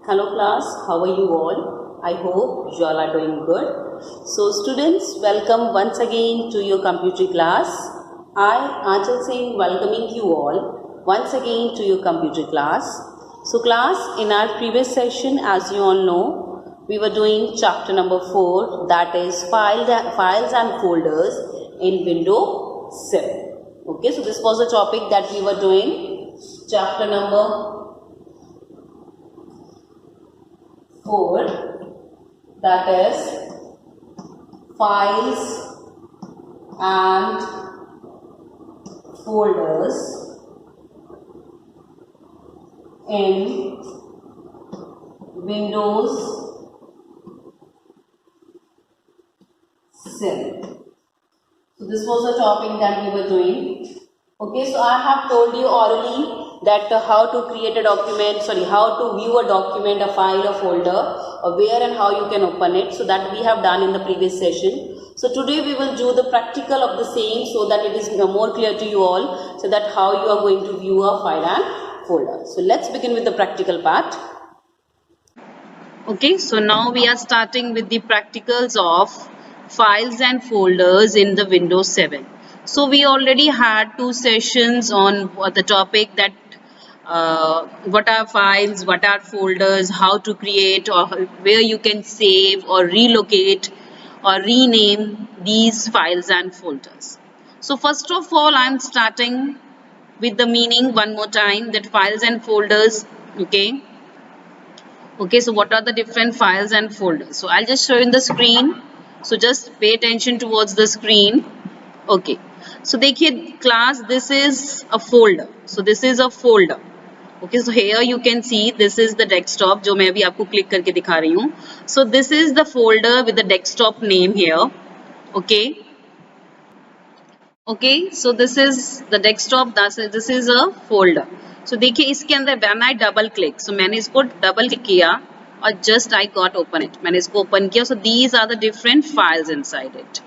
Hello class, how are you all? I hope you all are doing good. So students, welcome once again to your computer class. I, Aanchal Singh, welcoming you all once again to your computer class. So class, in our previous session, as you all know, we were doing chapter number 4, that is files and folders in Windows 7. Okay, so this was the topic that we were doing, chapter number 4, that is files and folders in Windows 7. So this was the topic that we were doing. Okay, so I have told you orally that how to create a document, how to view a document, a file, a folder, where and how you can open it. So that we have done in the previous session. So today we will do the practical of the same so that it is more clear to you all, so that how you are going to view a file and folder. So let's begin with the practical part. Okay, so now we are starting with the practicals of files and folders in the Windows 7. So we already had 2 sessions on the topic that what are files, what are folders, how to create or where you can save or relocate or rename these files and folders. So first of all, I'm starting with the meaning one more time, that files and folders. Okay, so what are the different files and folders? So I'll just show you in the screen. So just pay attention towards the screen. Okay, so देखिए class, this is a folder. So this is a folder. Okay, so here you can see this is the desktop जो मैं अभी आपको click करके दिखा रही हूँ. So this is the folder with the desktop name here. Okay, so this is the desktop, this is a folder. So देखिए इसके अंदर when I double click, so मैंने इसको double click किया और just I got open it, मैंने इसको open किया. So these are the different files inside it.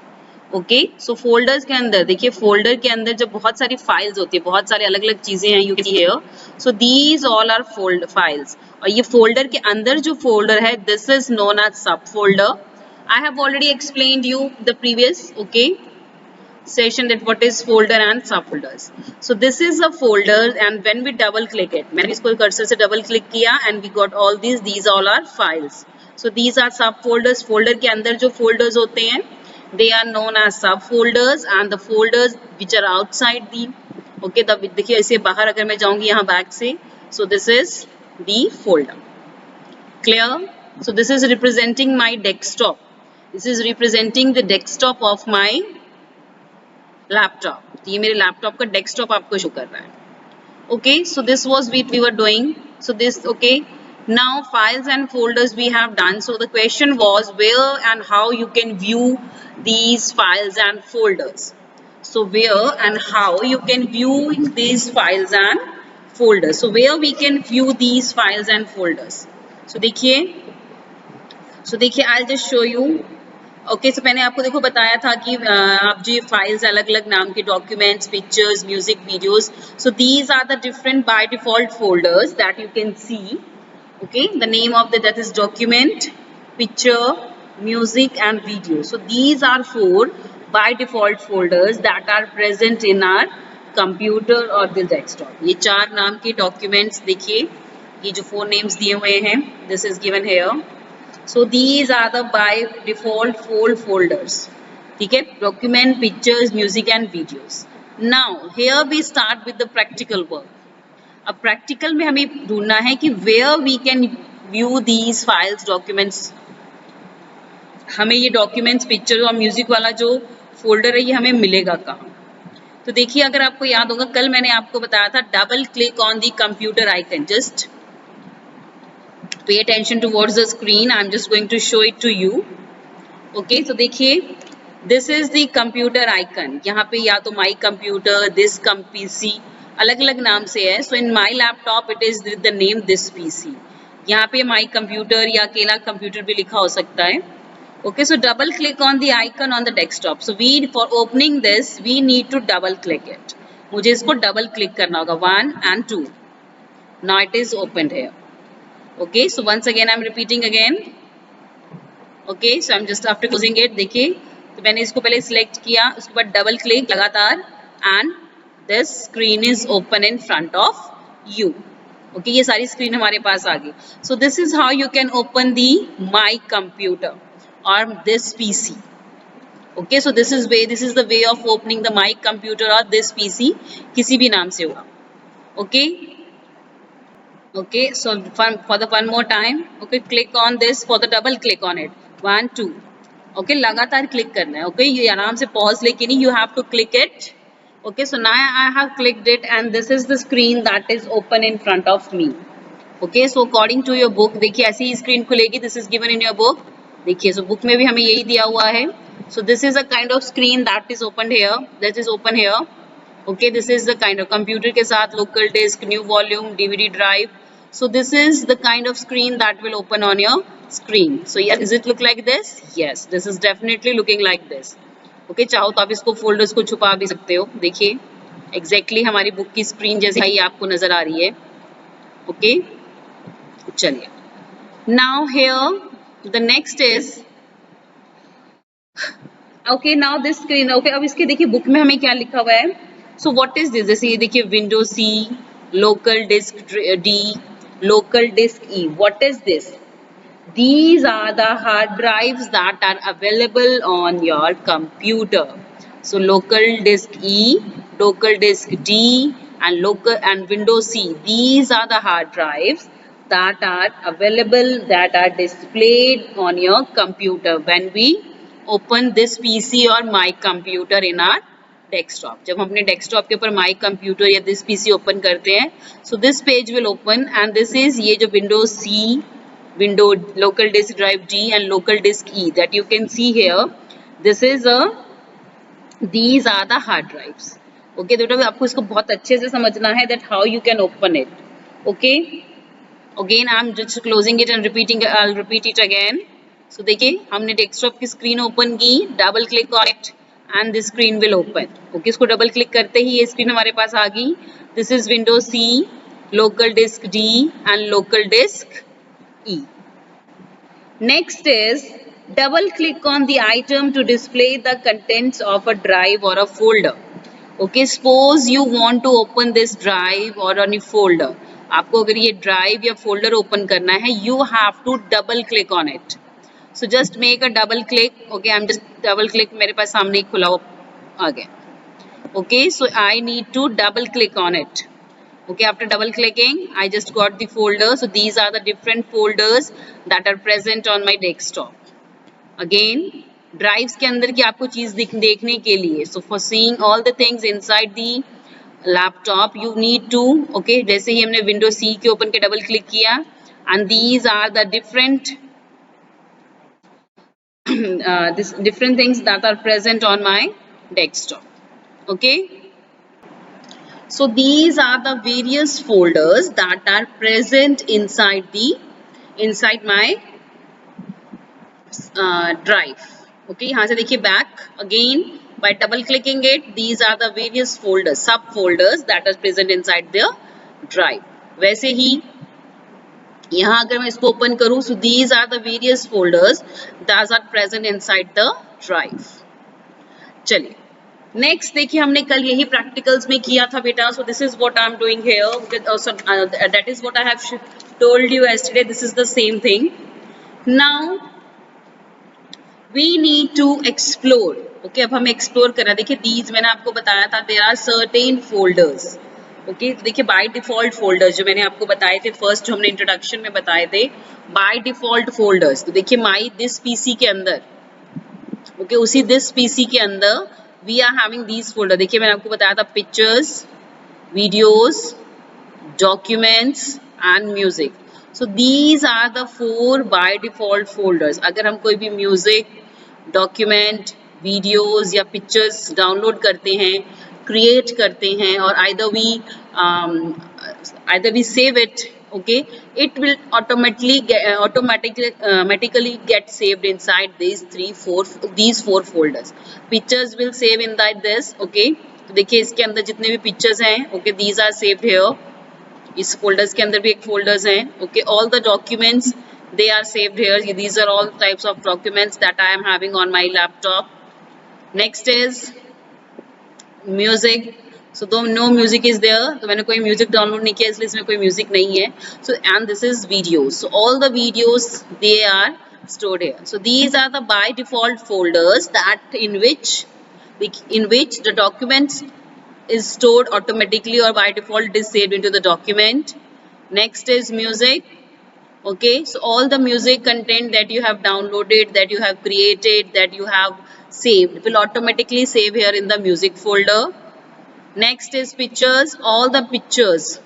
Okay, so folders के अंदर देखिए, फोल्डर के अंदर जब बहुत सारी फाइल्स होती है, बहुत सारी अलग अलग चीजें हैं, you can see here. So these all are fold files. और ये फोल्डर के अंदर जो फोल्डर है, this is known as sub folder. I have already explained you the previous session that what is folder and subfolders. So this is a folder, and when we double click it, मैंने इसको cursor से double click किया and we got all these all are files. So these are subfolders. Folder के अंदर जो folders होते हैं, they are known as subfolders, and the folders which are outside the देखिए इसे बाहर अगर मैं जाऊंगी यहाँ back से, so this is the folder. Clear? So this is representing my desktop. This is representing the desktop of my laptop. तो ये मेरे लैपटॉप का डेस्कटॉप आपको शो कर रहा है. Okay, so this was we were doing. So this okay, now files and folders we have done. So the question was where and how you can view these files and folders. So where and how you can view these files and folders. So where we can view these files and folders. So देखिए I'll just show you. Okay, so मैंने आपको देखो बताया था कि आप जो files अलग अलग नाम के documents, pictures, music, videos, so these are the different by default folders that you can see. Okay, the name of that is document, picture, music and video. So these are 4 by default folders that are present in our computer और the desktop. ये 4 नाम के documents देखिए, ये जो 4 names दिए हुए हैं, this is given here. So these are the by default 4 folders. ठीक है, document, pictures, music and videos. Now here we start with the practical work. अब practical में हमें ढूंढना है कि where we can view these files, documents. हमें ये documents, pictures और music वाला जो folder है, ये हमें मिलेगा कहाँ? तो देखिए, अगर आपको याद होगा, कल मैंने आपको बताया था double click on the computer icon. Just pay attention towards the screen. I'm just going to show it to you. Okay, so देखिए, this is the computer icon. यहाँ पे या तो my computer, this PC, अलग अलग नाम से है. So in my laptop it is with the name this PC. यहाँ पे my computer या अकेला computer भी लिखा हो सकता है. Okay, so double click on the icon on the desktop. So for opening this we need to double click it. मुझे इसको double click करना होगा, 1 and 2. Now it is opened here. Okay, so once again I'm repeating again. Okay, so I'm just after closing it. देखिए, तो मैंने इसको पहले select किया, उसके बाद double click लगातार, and this screen is open in front of you. Okay, ये सारी screen हमारे पास आ गई. So this is how you can open the My Computer or this PC. Okay, so this is the way of opening the My Computer or this PC. किसी भी नाम से होगा. Okay. Okay, so for the one more time, okay, click on this for the double click on it. 1, 2. Okay, लगातार click करना है. Okay, ये आराम से pause लेके नहीं, you have to click it. Okay, so now I have clicked it and this is the screen that is open in front of me. Okay, so according to your book, देखिए ऐसी ही screen खुलेगी. This is given in your book. देखिए, so book में भी हमें यही दिया हुआ है. So this is a kind of screen that is opened here. That is open here. Okay, this is the kind of computer के साथ local disk, new volume, DVD drive. So this is the kind of screen that will open on your screen. So yeah, does it look like this? Yes, this is definitely looking like this. Okay, चाहो तो आप इसको folders को छुपा भी सकते हो. देखिए, exactly हमारी book की screen जैसी ही आपको नजर आ रही है. Okay, चलिए. Now here the next is okay, now this screen. Okay, अब इसके देखिए book में हमें क्या लिखा हुआ है. So what is this? जैसे ये देखिए Windows C, local disk D, local disk E. What is this? These are the hard drives that are available on your computer. So local disk E, local disk D, and Windows C. These are the hard drives that are available, that are displayed on your computer when we open this PC or My Computer in our desktop. जब हम अपने desktop के ऊपर my computer या this PC open करते हैं, so this page will open and this is ये जो windows C, window local disk drive D and local disk E that you can see here, this is these are the hard drives. Okay, तो आपको इसको बहुत अच्छे से समझना है that how you can open it. Okay, again I'm just closing it and I'll repeat it again. So देखिए हमने डेस्कटॉप की स्क्रीन ओपन की, double click on it and this screen will open. Okay, इसको double click करते ही ये screen हमारे पास आ गई. This is Windows C, local disk D and local disk E. Next is double click on the item to display the contents of a drive or a folder. Okay, suppose you want to open this drive or any folder. आपको अगर ये drive या folder open करना है, you have to double click on it. So just make a double click. Okay, I'm just double click. मेरे पास सामने ही खुला हुआ आ गया. Okay, so I need to double click on it. Okay, after double clicking, I just got the folder. So these are the different folders that are present on my desktop. Again, drives के अंदर की आपको चीज देखने के लिए. So for seeing all the things inside the laptop, you need to. Okay, जैसे ही हमने Windows C के ओपन के डबल क्लिक किया, and these are the different this different things that are present on my desktop. Okay, so these are the various folders that are present inside my drive. Okay, यहाँ से देखिए back again by double clicking it, these are the various folders, subfolders that are present inside the drive. वैसे ही यहाँ अगर मैं इसको open करूँ, so these are the various folders that are present inside the drive. चलिए next देखिए, हमने कल यही प्रैक्टिकल्स में किया था बेटा. So this is what I am doing here, that is what I have told you yesterday. This is the same thing. Now we need to explore. Okay, अब हमें एक्सप्लोर करना. देखिए दीज मैंने आपको बताया था, there are certain folders. Okay, देखिए by default folders जो मैंने आपको बताए थे, फर्स्ट जो हमने इंट्रोडक्शन में बताए थे, बाय डिफॉल्ट फोल्डर्स. तो देखिए माई दिस पीसी के अंदर, ओके, उसी दिस पीसी के अंदर we are having these folder. देखिए मैंने आपको बताया था pictures, videos, documents and music. So these are the 4 by default folders. अगर हम कोई भी music, document, videos या pictures download करते हैं, create करते हैं, और either we save it, okay, it will automatically get saved inside these 4 folders. Pictures will save inside this. Okay, तो देखिए इसके अंदर जितने भी pictures हैं, okay, these are saved here. इस folders के अंदर भी एक folders हैं. Okay, all the documents they are saved here. These are all types of documents that I am having on my laptop. Next is music. So though no music is there, तो मैंने कोई music download नहीं किया इसलिए इसमें कोई music नहीं है. So and this is videos. So all the videos they are stored here. So these are the by default folders that in which the documents is stored automatically or by default it is saved into the document. Next is music. Okay, so all the music content that you have downloaded, that you have created, that you have saved will automatically save here in the music folder. Next is pictures. All the pictures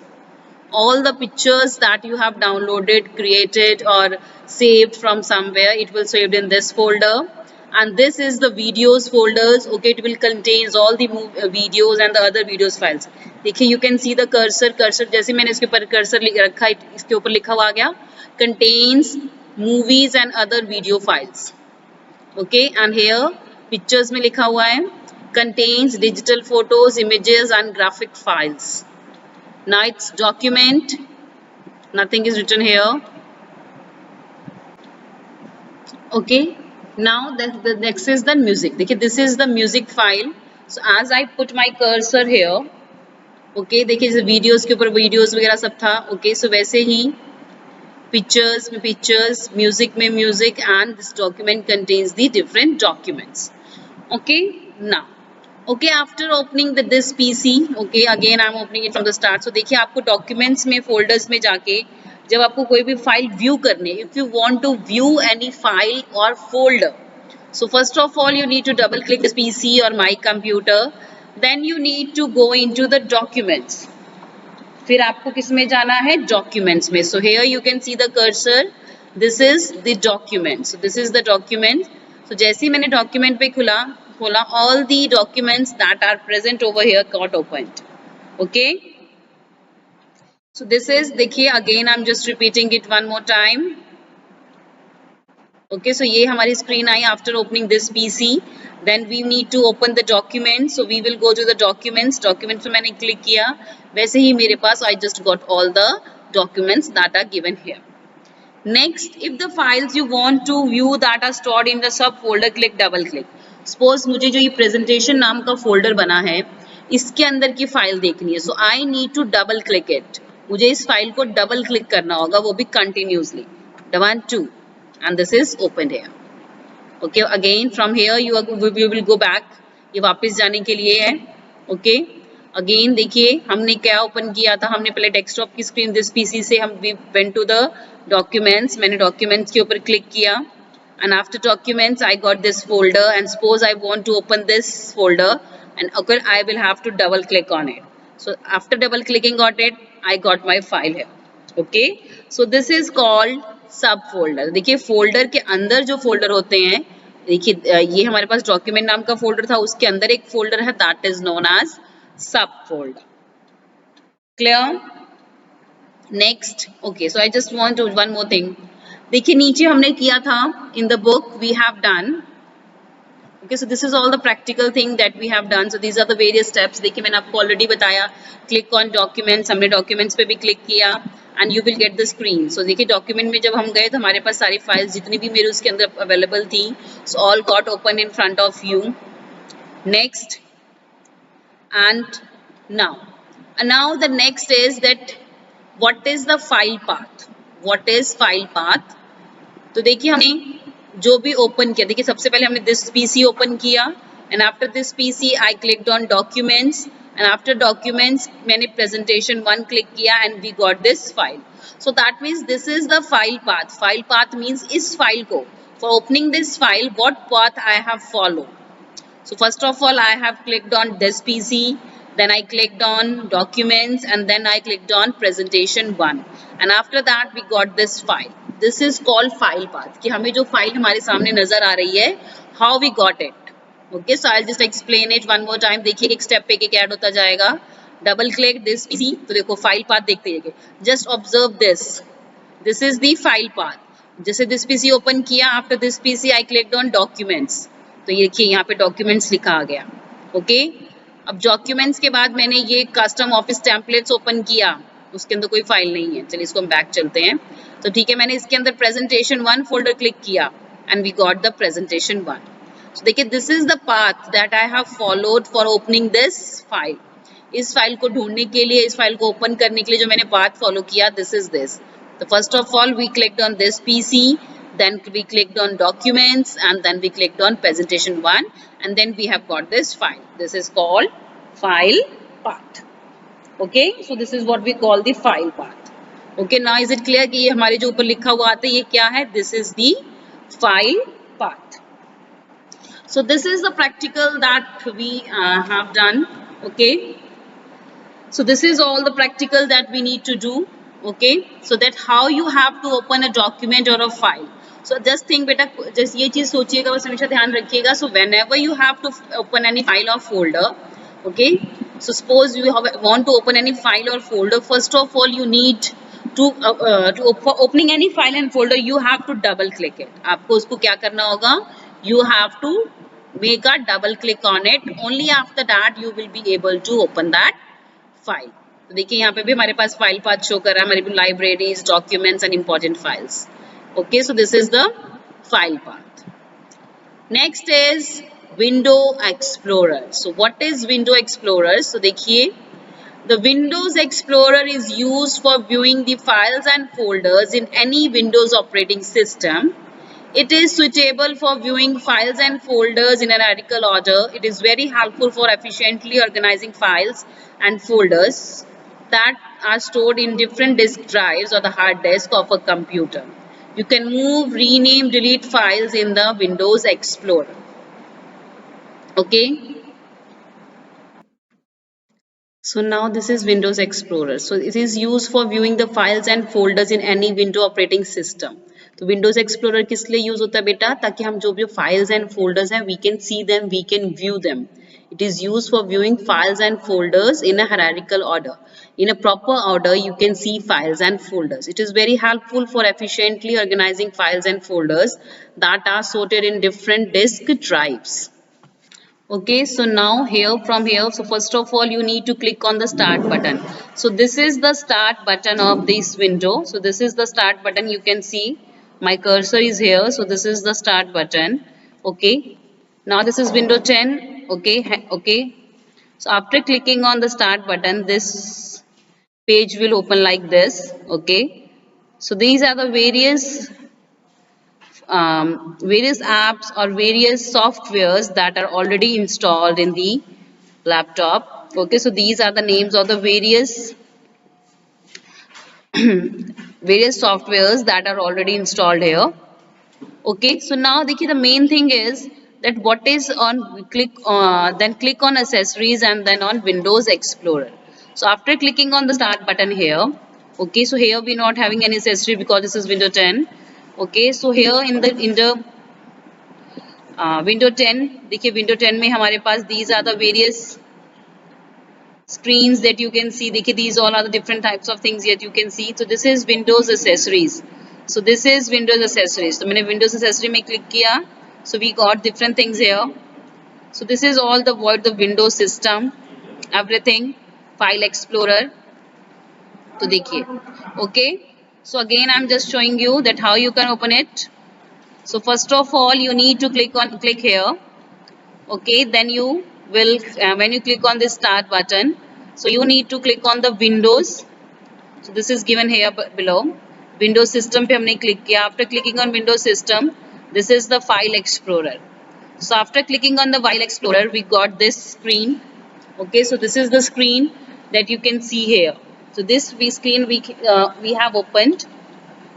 that you have downloaded, created or saved from somewhere, it will saved in this folder. And this is the videos folders. Okay, it will contains all the videos and the other videos files. देखिए, you can see the cursor जैसे मैंने इसके ऊपर cursor रखा है, इसके ऊपर लिखा हुआ आ गया contains movies and other video files. Okay, and here pictures में लिखा हुआ है contains digital photos, images and graphic files. Now it's document, nothing is written here. Okay, now the next is the music. देखिए, this is the music file. So as I put my cursor here, okay, देखिए जैसे videos के ऊपर videos वगैरह सब था. Okay, so वैसे ही pictures में pictures, music में music, and this document contains the different documents. Okay, now okay, after opening this PC, okay, again I'm opening it from the start. So देखिए आपको documents में folders में जाके जब आपको कोई भी फाइल व्यू करनी है, if you want to view any file or folder, so first of all you need to double click this PC or my computer, then you need to go into the documents. फिर आपको किस में जाना है? Documents में. So here you can see the cursor. This is the document. So this is the document. So जैसे ही मैंने document पे खोला, all the documents that are present over here got opened. Okay. So this is, देखिए again I'm just repeating it one more time. Okay, so ये हमारी screen I after opening this PC. Then we need to open the document. So we will go to the documents. Documents में मैंने click किया. वैसे ही मेरे पास I just got all the documents that are given here. Next, if the files you want to view that are stored in the subfolder, click double click. Suppose मुझे जो ये presentation नाम का folder बना है, इसके अंदर की फाइल देखनी है. So I need to double click it. मुझे इस फाइल को डबल क्लिक करना होगा, वो भी continuously. 1 2 and this is opened here. Okay, again from here you will go back. ये वापस जाने के लिए है. Okay, again देखिए हमने क्या ओपन किया था, हमने पहले डेस्कटॉप की स्क्रीन दिस पीसी से हम went to the documents. मैंने documents के ऊपर क्लिक किया and after documents I got this folder and suppose I want to open this folder and okay, I will have to double click on it. So after double clicking on it, I got my file here. Okay, so this is called subfolder. देखिए folder के अंदर जो folder होते हैं, देखिए ये हमारे पास document नाम का folder था, उसके अंदर एक folder है that is known as subfolder. Clear? Next, okay, so I just want to one more thing. देखिए नीचे हमने किया था in the book we have done. Okay, so this is all the practical thing that we have done. So these are the various steps. देखिए मैंने आपको already बताया. Click on documents. हमने documents पे भी click किया and you will get the screen. So देखिए document में जब हम गए तो हमारे पास सारी files जितनी भी मेरे उसके अंदर available थी, so all got open in front of you. Next, and now the next is that what is the file path? What is file path? तो देखिए हमने जो भी ओपन किया, देखिए सबसे पहले हमने दिस पीसी ओपन किया and after this PC I clicked on documents and after documents मैंने प्रेजेंटेशन 1 क्लिक किया and we got this file. So that means this is the file path. File path means इस file को for opening this file what path I have follow. So first of all I have clicked on this PC, then I clicked on documents and then I clicked on presentation 1 and after that we got this file. This is called file path कि हमें जो file हमारे सामने नजर आ रही है how we got it. Okay, so I'll just explain it one more time. देखिए एक स्टेप पे एक ऐड होता जाएगा. डबल क्लिक दिस पीसी, तो देखो फाइल पाथ देखते जाइए. Just observe this is the file path. जैसे दिस पीसी ओपन किया, after this PC I clicked on documents, तो ये देखिए यहाँ पे डॉक्यूमेंट्स लिखा आ गया. ओके, अब डॉक्यूमेंट्स के बाद मैंने ये कस्टम ऑफिस टेम्पलेट्स ओपन किया. उसके अंदर कोई फाइल नहीं है। चलिए इसको हम बैक चलते हैं। तो ठीक है, मैंने इसके अंदर प्रेजेंटेशन 1 फोल्डर क्लिक किया and we got the presentation 1। So देखिए this is the path that I have followed for opening this file. इस फाइल को ढूंढने के लिए, इस फाइल को ओपन करने के लिए जो मैंने पाथ फॉलो किया, दिस इज दिस। तो first of all we clicked on this PC, then we clicked on documents, and then we clicked on presentation 1, and then we have got this file. This is called file path. Okay, so this is what we call the file path. Okay, now is it clear कि ये हमारे जो ऊपर लिखा हुआ आता है ये क्या है? This is the file path. So this is the practical that we have done. Okay, so this is all the practical that we need to do. Okay, so that how you have to open a document or a file. So just think बेटा, just ये चीज सोचिएगा, बस हमेशा ध्यान रखिएगा. So whenever you have to open any file or folder, okay, so suppose you want to open any file or folder, first of all you need to for opening any file and folder you have to double click it. आपको उसको क्या करना होगा? You have to make a double click on it. Only after that you will be able to open that file. तो देखिए यहाँ पे भी हमारे पास फाइल पाथ शो कर रहा है, हमारी libraries, documents and important files. Okay, so this is the file path. Next is Window Explorer. So what is Window Explorer? So देखिए, the Windows Explorer is used for viewing the files and folders in any Windows operating system. It is suitable for viewing files and folders in a hierarchical order. It is very helpful for efficiently organizing files and folders that are stored in different disk drives or the hard disk of a computer. You can move, rename, delete files in the Windows Explorer. Okay. So now this is Windows Explorer. So it is used for viewing the files and folders in any window operating system. तो Windows Explorer किस लिए use होता है बेटा? ताकि हम जो भी files and folders हैं, we can see them, we can view them. It is used for viewing files and folders in a hierarchical order. In a proper order, you can see files and folders. It is very helpful for efficiently organizing files and folders that are sorted in different disk drives. Okay, so now here from here, so first of all you need to click on the start button. So this is the start button of this window. So this is the start button. You can see my cursor is here. So this is the start button. Okay, now this is window 10. Okay, okay. So after clicking on the start button, this page will open like this. Okay, so these are the various apps or various softwares that are already installed in the laptop. Okay, so these are the names of the various various softwares that are already installed here. Okay, so now the main thing is that what is on then click on accessories and then on Windows Explorer. So after clicking on the start button here, okay, so here we're not having any accessory because this is window 10. Okay, so here in the window 10, देखिए window 10 में हमारे पास these are the various screens that you can see. देखिए these all are the different types of things that you can see. So this is Windows accessories. So this is Windows accessories. तो मैंने Windows accessory में click किया. So we got different things here. So this is all the Windows system, everything, file explorer. तो देखिए, okay. So again I'm just showing you that how you can open it. So first of all you need to click here. Okay, then you will when you click on this start button, so you need to click on the Windows. So this is given here below. Windows system पे हमने click किया. After clicking on Windows system, this is the file explorer. So after clicking on the file explorer, we got this screen. Okay, so this is the screen that you can see here. So this screen we have opened.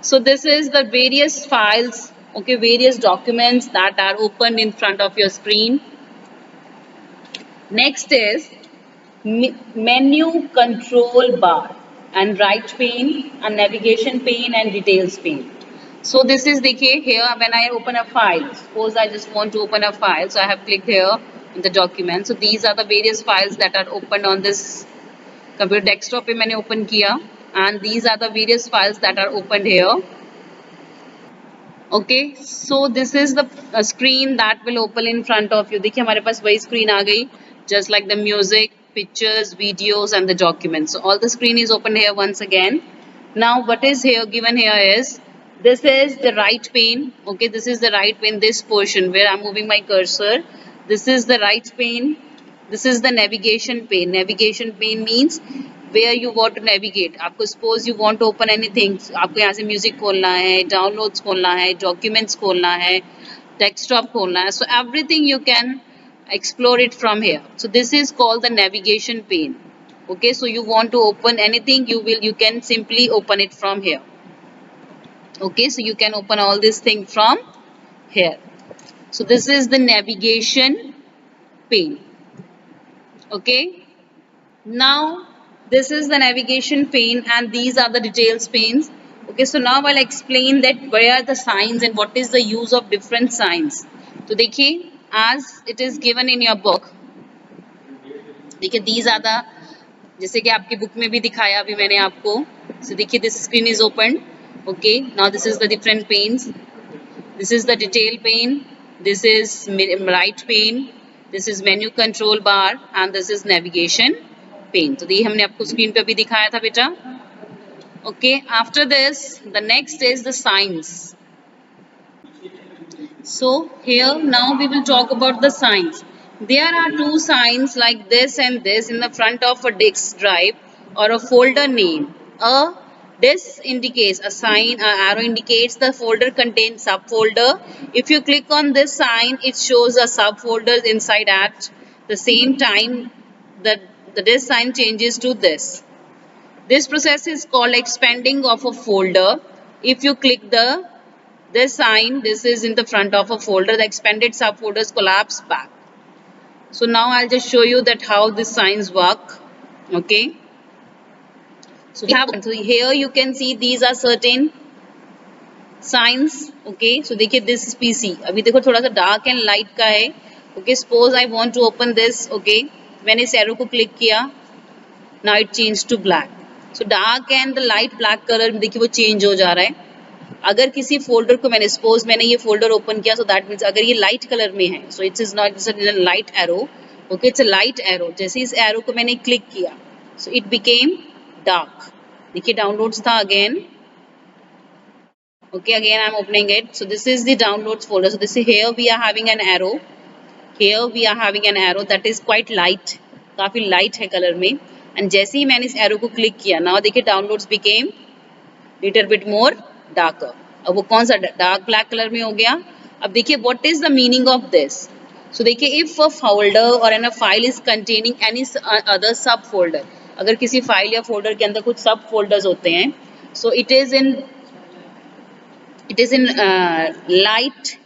So this is the various files, okay, various documents that are opened in front of your screen. Next is menu control bar and right pane and navigation pane and details pane. So this is देखिए here when I open a file, suppose I just want to open a file, so I have clicked here in the document. So these are the various files that are opened on this computer desktop पे मैंने open किया, and these are the various files that are opened here. Okay, so this is the screen that will open in front of you. देखिए हमारे पास वही screen आ गई, just like the music, pictures, videos, and the documents. So all the screen is open here once again. Now what is here given here is, this is the right pane. Okay, this is the right pane, this portion where I'm moving my cursor. This is the right pane. This is the navigation pane. Navigation pane means where you want to navigate. आपको suppose you want to open anything, आपको यहाँ से music खोलना है, downloads खोलना है, documents खोलना है, desktop खोलना है. So everything you can explore it from here. So this is called the navigation pane. Okay, so you want to open anything, you can simply open it from here. Okay, so you can open all this thing from here. So this is the navigation pane. Okay, now this is the navigation pane and these are the details panes. Okay, so now I'll explain that where are the signs and what is the use of different signs. तो देखिए, as it is given in your book, देखिए these are the, जैसे कि आपकी book में भी दिखाया अभी मैंने आपको. So देखिए, this screen is opened. Okay, now this is the different panes. This is the detail pane. This is right pane. This is menu control bar and this is navigation pane. तो ये हमने आपको screen पे अभी दिखाया था बेटा. Okay, after this the next is the signs. So here now we will talk about the signs. There are two signs like this and this in the front of a disk drive or a folder name. A disk indicates a sign, an arrow indicates the folder contains subfolder. If you click on this sign, it shows the subfolders inside. At the same time, the disk sign changes to this. This process is called expanding of a folder. If you click this sign, this is in the front of a folder, the expanded subfolders collapse back. So now I'll just show you that how these signs work. Okay, so here you can see these are certain signs. Okay, so देखिए this is PC. अभी देखो थोड़ा सा dark and light का है. Okay, suppose I want to open this. Okay, मैंने इस arrow को click किया. Now it changed to black. So dark and the light black color देखिए वो change हो जा रहा है. अगर किसी फोल्डर को मैंने सपोज मैंने ये फोल्डर ओपन किया, सो दैट मीन्स अगर ये लाइट कलर में है, so it is not light arrow. Okay, it's a light arrow. जैसे इस एरो को मैंने क्लिक किया, सो इट बिकेम डार्क. देखिए डाउनलोड्स था again. Okay, again I am opening it. So this is the downloads folder. So this here we are having an arrow. Here we are having an arrow that is quite light, काफी light है colour में. And जैसे ही मैंने इस arrow को click किया, now देखिए downloads became little bit more darker. अब वो कौन सा डार्क ब्लैक कलर में हो गया. अब देखिए what is the meaning of this. So देखिए, इफ अ फोल्डर और an a file is containing any other sub folder, अगर किसी फाइल या फोल्डर के अंदर कुछ सब फोल्डर्स होते हैं, सो it is in light,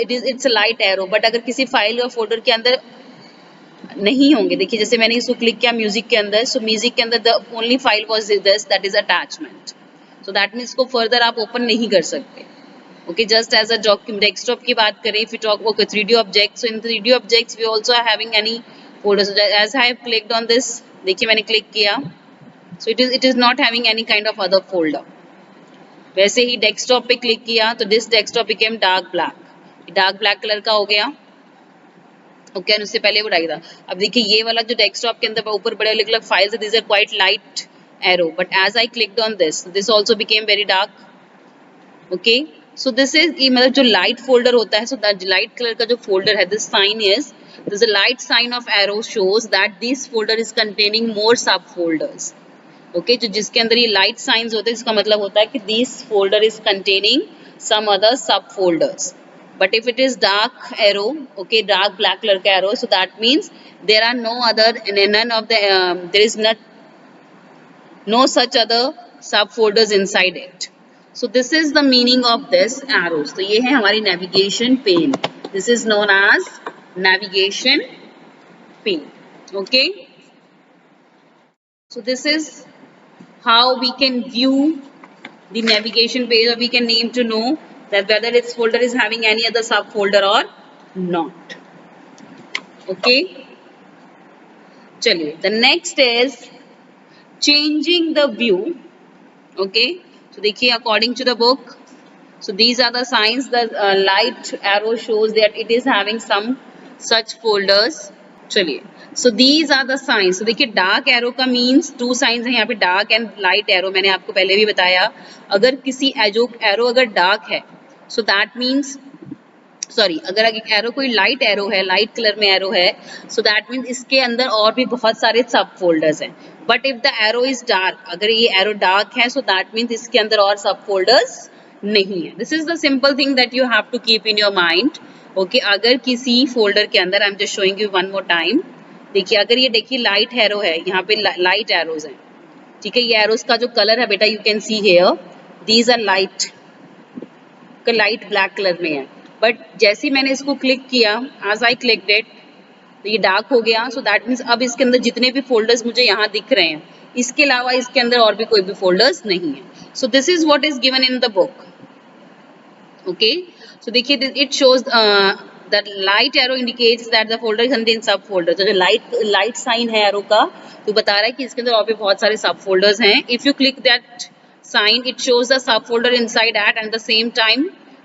it's a light arrow. But अगर किसी फाइल या फोल्डर के अंदर नहीं होंगे, देखिए जैसे मैंने इसको क्लिक किया म्यूजिक के अंदर, सो म्यूजिक के अंदर the only file was this, that is attachment. So that means इसको further आप open नहीं कर सकते. Okay, just as a document desktop की बात करें, if we talk about 3D objects, so in 3D objects we also are having any folders. As I have clicked on this, देखिए मैंने click किया, so it is not having any kind of other folder. वैसे ही desktop पे click किया, तो this desktop became dark black. dark black colour का हो गया. ओके, okay, उससे पहले वो डाल था. अब देखिए ये वाला जो डेस्कटॉप के अंदर ऊपर बड़े अलग-अलग फाइल्स है, these are quite light arrow, but as I clicked on this also became very dark. Okay, so this is ये मतलब जो light folder होता है, so that light color का जो folder है, this sign is, there's a light sign of arrow shows that this folder is containing more subfolders. Okay, जो जिसके अंदर ये light signs होते हैं, इसका मतलब होता है कि this folder is containing some other subfolders. But if it is dark arrow, okay, dark black color का arrow, so that means there are no other, none of the there is not no such other subfolders inside it. So this is the meaning of this arrows. तो ये है हमारी navigation pane. This is known as navigation pane. Okay, so this is how we can view the navigation page, or we can name to know that whether its folder is having any other subfolder or not. Okay, चलिए, the next is changing the view. Okay, so देखिए according to the book, so these are the signs. The light arrow shows that it is having some such folders. चलिए, so these are the signs. देखिए dark arrow का means two signs है यहाँ पे, dark and light arrow. मैंने आपको पहले भी बताया, अगर किसी एरो अगर डार्क है, सो दैट मीन्स, सॉरी, अगर एरो कोई लाइट एरो है, लाइट कलर में एरो है, सो दैट मीन्स इसके अंदर और भी बहुत सारे सब फोल्डर्स हैं। But if the arrow is dark, अगर ये एरो डार्क है, सो दैट मीन्स इसके अंदर और सब फोल्डर्स नहीं है। This is the simple thing that you have to keep in your mind. Okay, अगर किसी फोल्डर के अंदर, I am just showing you one more time, देखिए अगर ये देखिए लाइट एरो है, यहाँ पे लाइट एरोज हैं, ठीक है, ये एरोज का जो कलर है बेटा, you can see here, these are light black colour में है। बट जैसे ही मैंने इसको क्लिक किया, एज आई क्लिक्ड इट, तो ये डार्क हो गया। सो दैट मीन्स अब इसके अंदर जितने भी फोल्डर्स मुझे यहाँ दिख रहे हैं, इसके अलावा इसके अंदर और भी कोई भी फोल्डर्स नहीं है। So this is what is given in the book. Okay, so देखिए it shows that light arrow indicates that the folder contain sub folder. तो जो लाइट साइन है एरो का, तो बता रहा है कि इसके अंदर और भी बहुत सारे सब फोल्डर्स हैं। If you click that sign, it shows the subfolder inside at, and the same time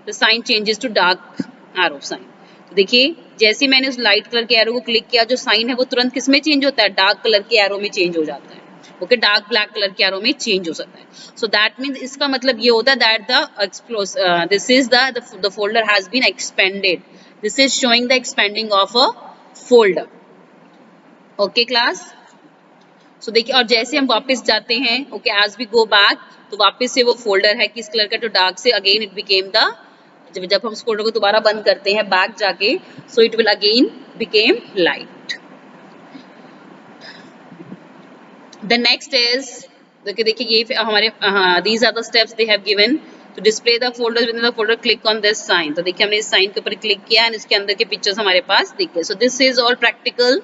the sign changes to dark arrow sign। तो देखिए जैसे मैंने उस लाइट कलर के एरो को क्लिक किया, जो साइन है वो तुरंत किस में चेंज होता है, डार्क कलर के एरो में चेंज हो जाता है। ओके, डार्क ब्लैक कलर के एरो में चेंज हो सकता है। सो दैट मीन्स इसका मतलब ये होता है that this is the folder has been expanded. This is showing the expanding of a folder. Okay class, so देखिए, और जैसे हम वापस जाते हैं, okay, as we go back, तो वापस से वो फोल्डर है किस कलर का, जो डार्क से अगेन इट बिकेम द, जब हम उस फोल्डर को दोबारा बंद करते हैं बैक जाके, so it will again became light. The next is, देखिए ये हमारे, these are the steps they have given to display the folder within the folder, click on this sign. तो देखिए हमने इस साइन के ऊपर क्लिक किया एंड इसके अंदर के पिक्चर्स हमारे पास दिख गए। So this is all practical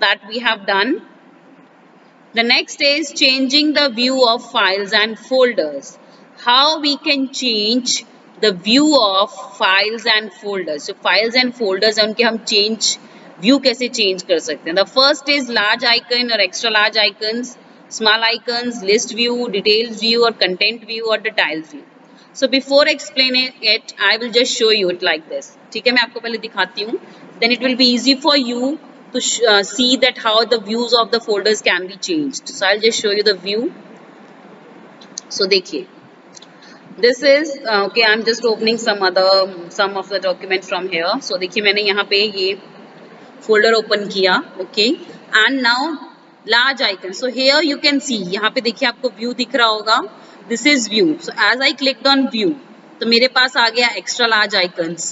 that we have done. The next is changing the view of files and folders. How we can change the view of files and folders. So files and folders है उनके हम change view कैसे change कर सकते हैं. The first is large icon or extra large icons, small icons, list view, details view or content view or the tiles view. So before explaining it, I will just show you it like this. ठीक है, मैं आपको पहले दिखाती हूँ. Then it will be easy for you to see that how the views of the folders can be changed. So I'll just show you the view. So देखिए, this is okay, I'm just opening some of the documents from here. So देखिए मैंने यहाँ पे ये folder open किया, okay, and now large icon. So here you can see, यहाँ पे देखिए आपको view दिख रहा होगा. This is view. So as I clicked on view, तो मेरे पास आ गया extra large icons,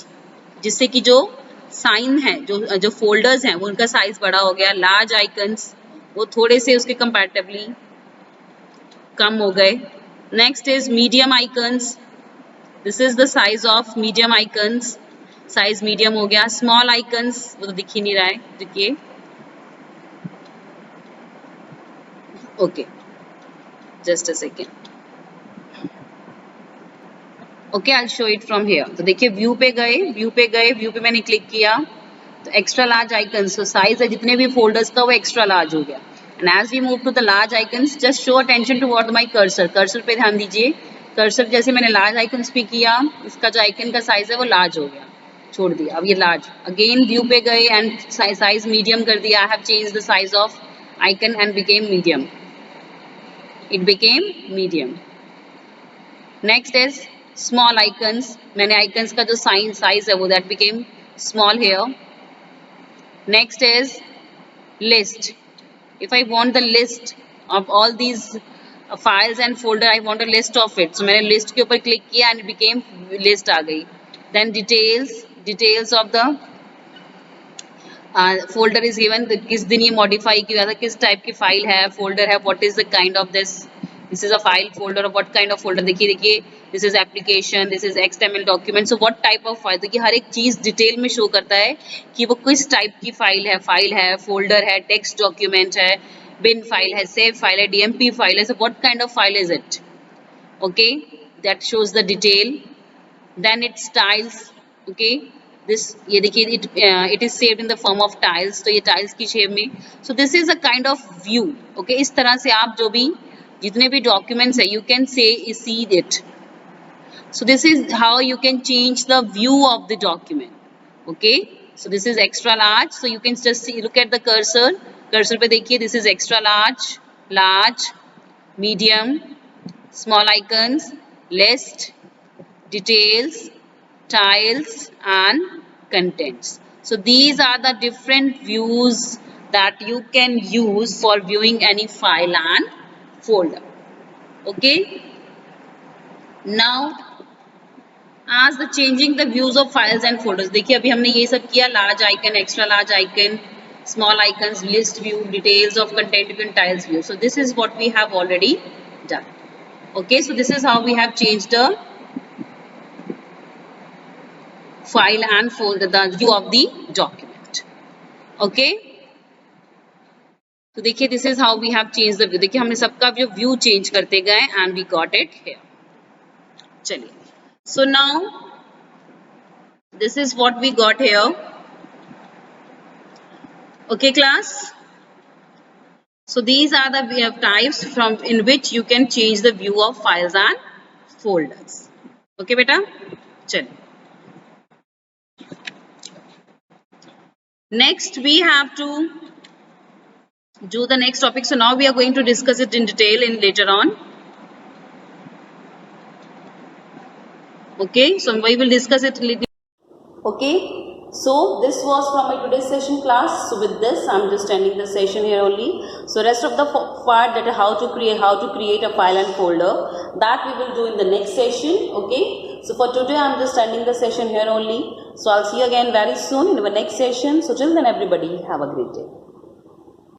जिससे कि जो साइन है, जो फोल्डर्स हैं, वो उनका साइज बड़ा हो गया। लार्ज आइकन्स वो थोड़े से उसके कंपैरेटिवली कम हो गए। Next is medium icons, this is the size of medium icons, size medium हो गया। स्मॉल आइकन्स वो तो दिख ही नहीं रहा है, देखिए, okay, just a second, okay, I show it from here. तो देखिए व्यू पे गए, मैंने क्लिक किया तो एक्स्ट्रा लार्ज आइकन्स, तो साइज है जितने भी फोल्डर्स का वो एक्स्ट्रा लार्ज हो गया। And as we move to the large icons, just show attention toward my cursor पे ध्यान दीजिए। कर्सर जैसे मैंने लार्ज आइकन्स पे किया, इसका जो आइकन का साइज है वो लार्ज हो गया, छोड़ दिया, अब ये लार्ज। अगेन व्यू पे गए एंड साइज मीडियम कर दिया। I have change the size of icon and became medium, it became medium. Next is small icons, मैंने आइकन्स का जो साइज है वो that became small here. Next is list, if I want the list of all these files and folder, I want a list of it, so मैंने list के ऊपर click किया and it became list आ गई। then details of the folder is given, किस दिन ये modify किया था, किस टाइप की फाइल है, फोल्डर है, what is the kind of this is a file folder or what kind of folder, देखिए this is application, this is XML document, so what type of file, देखिए हर एक चीज डिटेल में show करता है कि वो किस टाइप की फाइल है, फोल्डर है, टेक्स्ट डॉक्यूमेंट है, बिन फाइल है, सेव फाइल है, DMP फाइल है, so what kind of file is it, okay, that shows the detail। then it's tiles, okay, this ये देखिए it is saved in the form of tiles, तो ये tiles की shape में, so this is a kind of view, okay, इस तरह से आप जो भी जितने भी डॉक्यूमेंट्स है you can see it, so this is how you can change the view of the document, okay, So this is extra large. So you can just see, look at the cursor. Cursor पे देखिए, this is extra large, large, medium, small icons, list, details, tiles, and contents. So these are the different views that you can use for viewing any file and folder. Okay. Now as the changing the views of files and folders, देखिए अभी हमने ये सब किया, large icon, extra large icon, small icons, list view, details of content view, and tiles view. So this is what we have already done. Okay, so this is how we have changed the file and folder, the view of the document. Okay, तो देखिए this is how we have changed the view. देखिए हमने सबका view change करते गए and we got it here. चलिए, so now this is what we got here. Okay class, so these are the types from in which you can change the view of files and folders. Okay beta, चलिए. Next we have to do the next topic. So now we are going to discuss it in detail in later on. Okay, so we will discuss it later. Okay, so this was from my today's session class. So with this I'm just ending the session here only. So rest of the part, that how to create a file and folder, that we will do in the next session. Okay, so for today I'm just ending the session here only. So I'll see you again very soon in the next session. So till then everybody have a great day.